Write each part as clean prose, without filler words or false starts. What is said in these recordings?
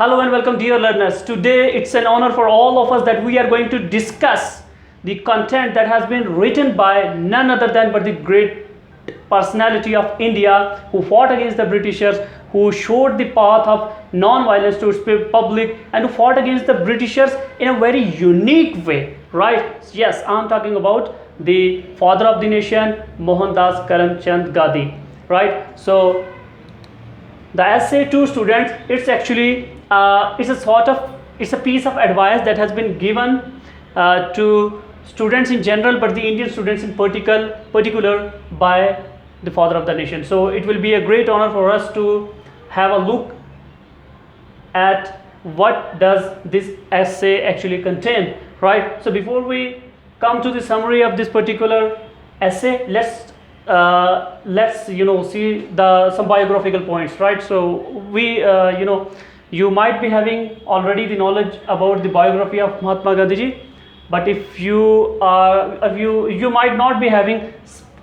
Hello and welcome, dear learners. Today it's an honor for all of us that we are going to discuss the content that has been written by none other than but the great personality of India who fought against the Britishers, who showed the path of non-violence to its public, and who fought against the Britishers in a very unique way, right? Yes, I'm talking about the father of the nation, Mohandas Karamchand Gandhi, right? So the essay to students, it's actually it's a piece of advice that has been given to students in general, but the Indian students in particular by the father of the nation. So it will be a great honor for us to have a look at what does this essay actually contain, right? So before we come to the summary of this particular essay, let's see some biographical points, right? So we you might be having already the knowledge about the biography of Mahatma Gandhi, but if you might not be having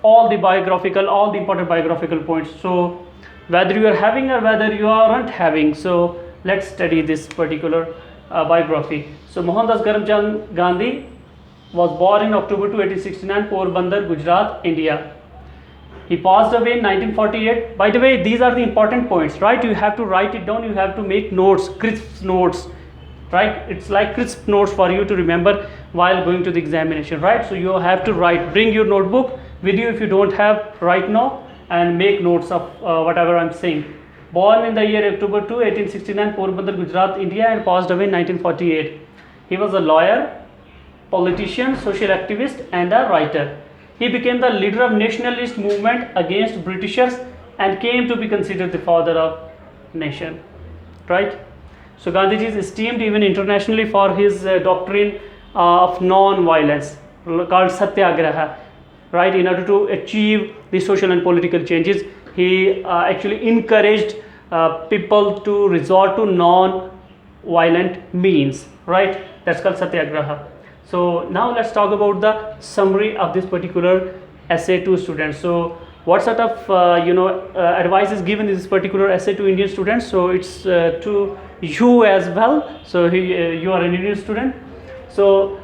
all the important biographical points. So whether you are having or whether you aren't having, so let's study this particular biography. So Mohandas Karamchand Gandhi was born in October 2, 1869, Porbandar, Gujarat, India. He passed away in 1948. By the way, these are the important points, right? You have to write it down. You have to make notes, crisp notes, right? It's like crisp notes for you to remember while going to the examination, right? So you have to write. Bring your notebook with you if you don't have right now, and make notes of whatever I'm saying. Born in the year October 2, 1869, Porbandar, Gujarat, India, and passed away in 1948. He was a lawyer, politician, social activist, and a writer. He became the leader of nationalist movement against Britishers and came to be considered the father of nation, right? So Gandhiji is esteemed even internationally for his doctrine of non-violence called Satyagraha, right? In order to achieve the social and political changes, he actually encouraged people to resort to non-violent means, right? That's called Satyagraha. So now let's talk about the summary of this particular essay to students. So what sort of advice is given in this particular essay to Indian students? So it's to you as well. So you are an Indian student. So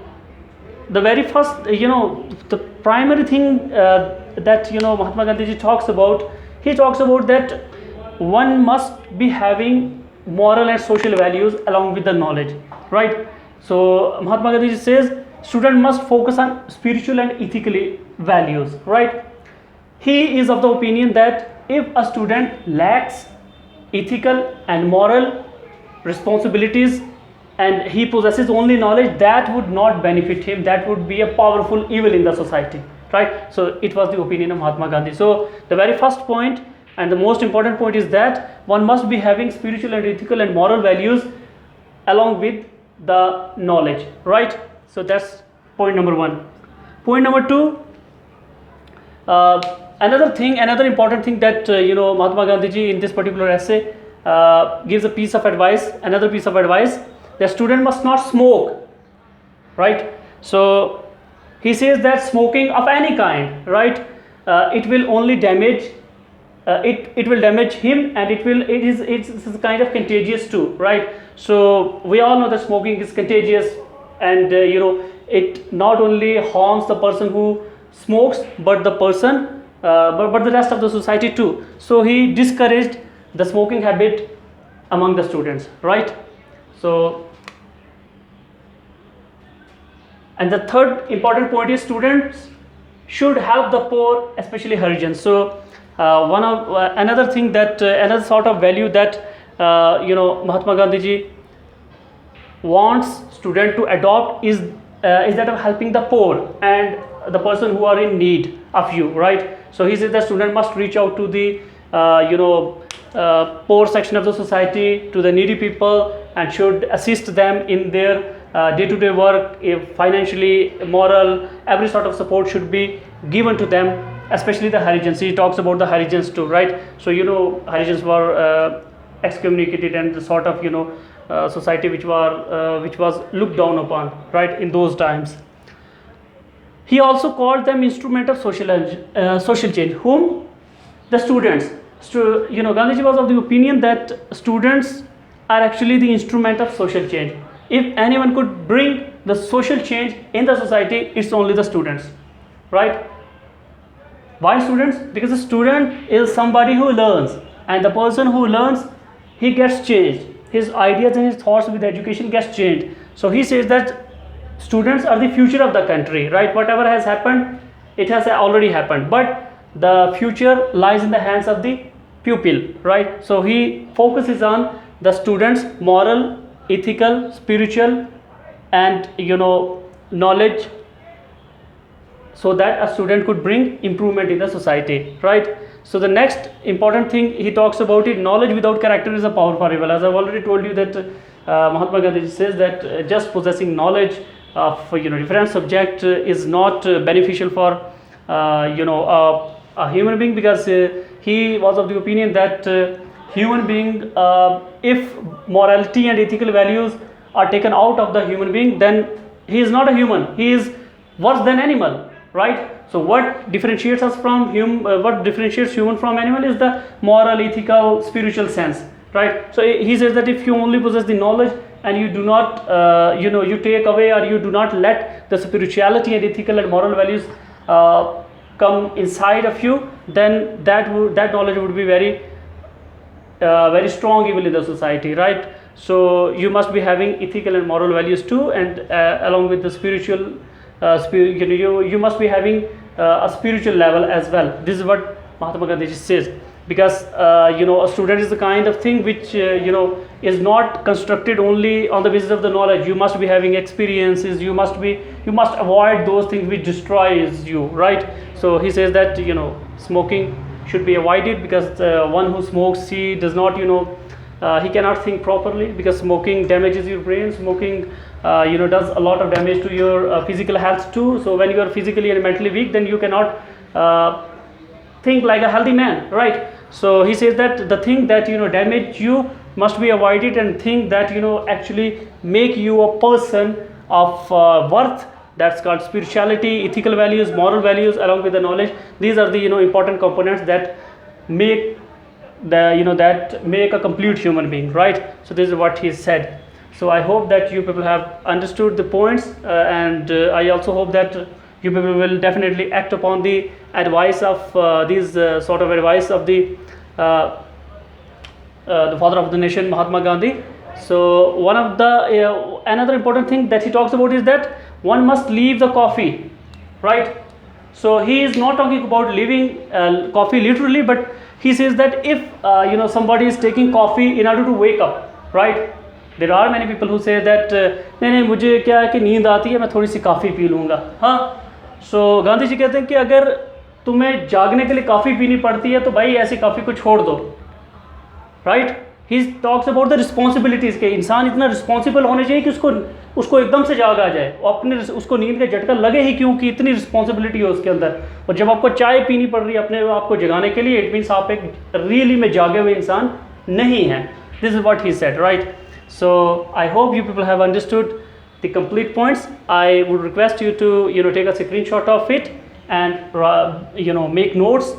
the very first, the primary thing that Mahatma Gandhi talks about, he talks about that one must be having moral and social values along with the knowledge, right? So Mahatma Gandhi says student must focus on spiritual and ethical values, right? He is of the opinion that if a student lacks ethical and moral responsibilities and he possesses only knowledge, that would not benefit him. That would be a powerful evil in the society, right? So it was the opinion of Mahatma Gandhi. So the very first point and the most important point is that one must be having spiritual and ethical and moral values along with the knowledge, right? So that's point number one. Point number two, another important thing that Mahatma Gandhi in this particular essay gives a piece of advice. Another piece of advice: the student must not smoke, right? So he says that smoking of any kind, right, it will only damage. It will damage him, and it's kind of contagious too, right? So we all know that smoking is contagious, and it not only harms the person who smokes, but the person, but the rest of the society too. So he discouraged the smoking habit among the students, right? So, and the third important point is students should help the poor, especially Harijans. So another thing that another sort of value that Mahatma Gandhi wants student to adopt is that of helping the poor and the person who are in need of you, right? So he says that student must reach out to the poor section of the society, to the needy people, and should assist them in their day-to-day work. If financially, moral, every sort of support should be given to them, especially the Harijans. He talks about the Harijans too, right? So Harijans were excommunicated and the sort of society which was looked down upon, right, in those times. He also called them instrument of social change. Whom? The students. Gandhiji was of the opinion that students are actually the instrument of social change. If anyone could bring the social change in the society, it's only the students, right? Why students? Because the student is somebody who learns, and the person who learns, he gets changed. His ideas and his thoughts with education gets changed. So he says that students are the future of the country, right? Whatever has happened, it has already happened, but the future lies in the hands of the pupil, right? So he focuses on the students' moral, ethical, spiritual, and knowledge, so that a student could bring improvement in the society, right? So the next important thing he talks about it, knowledge without character is a power for evil. As I've already told you that Mahatma Gandhi says that just possessing knowledge of different subject is not beneficial for a human being, because he was of the opinion that human being, if morality and ethical values are taken out of the human being, then he is not a human, he is worse than animal, right? So what differentiates us from what differentiates human from animal is the moral, ethical, spiritual sense, right? So he says that if you only possess the knowledge and you do not you take away, or you do not let the spirituality and ethical and moral values come inside of you, then that knowledge would be very very strong evil in the society, right? So you must be having ethical and moral values too, and along with the spiritual you must be having a spiritual level as well. This is what Mahatma Gandhi says, because a student is the kind of thing which is not constructed only on the basis of the knowledge. You must be having experiences, you must avoid those things which destroys you, right? So he says that smoking should be avoided, because one who smokes, he does not he cannot think properly, because smoking damages your brain. Smoking does a lot of damage to your physical health too. So when you are physically and mentally weak, then you cannot think like a healthy man, right? So he says that the thing that damage you must be avoided, and thing that actually make you a person of worth, that's called spirituality, ethical values, moral values, along with the knowledge. These are the important components that make that make a complete human being, right? So this is what he said. So I hope that you people have understood the points, and I also hope that you people will definitely act upon the advice of these sort of advice of the father of the nation, Mahatma Gandhi. So one of the another important thing that he talks about is that one must leave the coffee, right? So he is not talking about leaving coffee literally, but he says that if somebody is taking coffee in order to wake up, right? There are many people who say that नहीं मुझे क्या है कि नींद आती है, मैं थोड़ी सी काफ़ी पी लूँगा, हाँ. सो गांधी जी कहते हैं कि अगर तुम्हें जागने के लिए काफ़ी पीनी पड़ती है तो भाई ऐसी काफ़ी को छोड़ दो, right? He talks about the responsibilities के इंसान इतना रिस्पॉन्सिबल होने चाहिए कि उसको एकदम से जाग आ जाए, और उसको नींद का झटका लगे ही क्यों, कि इतनी रिस्पॉन्सिबिलिटी हो उसके अंदर. और जब आपको चाय पीनी पड़ रही है अपने आप को जगाने के लिए, इट मीन्स आप एक रियली में जागे हुए इंसान नहीं हैं. This is what he said, right? So I hope you people have understood the complete points. I would request you to take a screenshot of it and make notes.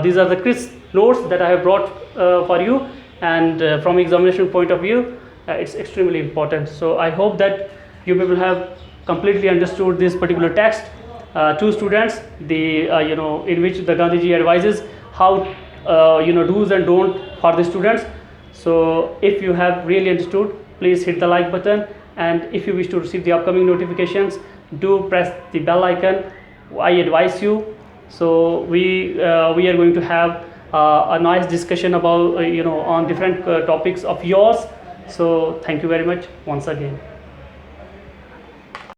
These are the crisp notes that I have brought for you, and from examination point of view, it's extremely important. So I hope that you people have completely understood this particular text. Two students, the in which the Gandhiji advises how do's and don't for the students. So if you have really understood, please hit the like button, and if you wish to receive the upcoming notifications, do press the bell icon. I advise you. So we are going to have a nice discussion about on different topics of yours. So thank you very much once again.